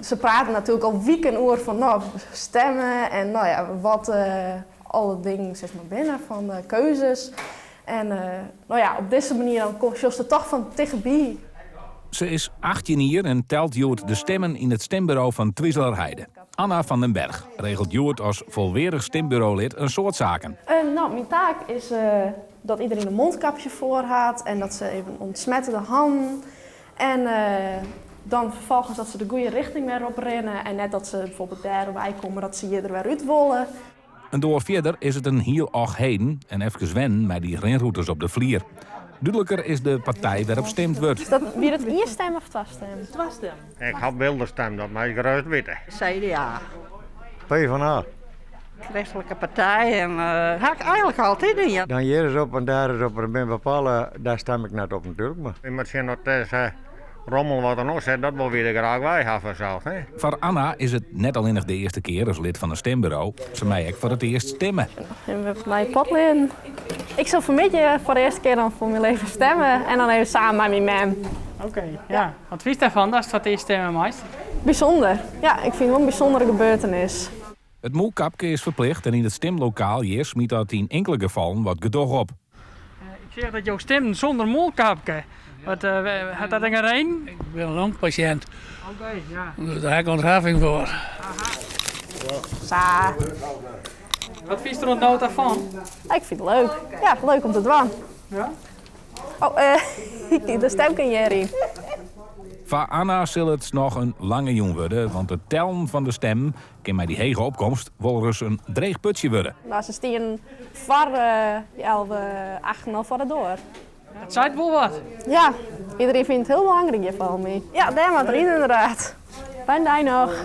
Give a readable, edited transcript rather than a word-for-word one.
Ze praten natuurlijk al weken over van stemmen en wat alle dingen zeg maar, binnen van keuzes. En op deze manier dan komt je er toch van tegenbij. Ze is 18 jaar en telt Joert de stemmen in het stembureau van Twizelerheide. Anna van den Berg regelt Joert als volwaardig stembureaulid een soort zaken. Mijn taak is dat iedereen een mondkapje voor had en dat ze even ontsmetten de handen. En dan vervolgens dat ze de goede richting weer op rennen en net dat ze bijvoorbeeld daarbij komen dat ze hier er weer uit willen. En door verder is het een heel oog heen en even wennen met die renroutes op de vlier. Duidelijker is de partij waarop stemd wordt. Is dat wie het één stem of twee stem? Twee stem. Ik heb wilde stem, dat mij geruid weten. CDA. PvdA. Christelijke partij en ga ik eigenlijk altijd in. Dan hier is op en daar is op en ben bepalen, daar stem ik net op natuurlijk. Maar. Misschien dat is rommel wat er nog zit, dat wil weer graag wij hebben zelf. Voor Anna is het net alleen nog de eerste keer als lid van een stembureau. Ze mij ook voor het eerst stemmen. En we mijn potlin. Ik zal vanmiddag voor de eerste keer dan voor mijn leven stemmen en dan even samen met mijn mam. Oké, ja. Wat vies daarvan? Dat is het eerste stemmen meest. Bijzonder. Ja, ik vind het wel een bijzondere gebeurtenis. Het moelkapje is verplicht en in het stemlokaal hier smiet dat in enkele gevallen wat gedoog op. Ik zeg dat jouw stem zonder molkapje. Wat had dat ding erin? Ik ben een longpatiënt. Oké, ja. Dus daar heb ik ontgraving voor. Sa. Wat vies er ontnood daarvan? Ik vind het leuk. Ja, leuk om te doen. Ja? Oh, de stem kan je erin. Voor Anna zal het nog een lange jong worden, want het tellen van de stem kan bij die hege opkomst wel eens een dreig putje worden. Nou, ze staan voor 8,5 voor de door. Het zei wel wat. Ja, iedereen vindt het heel belangrijk van me. Ja, daar maar erin inderdaad. Fijne dag nog.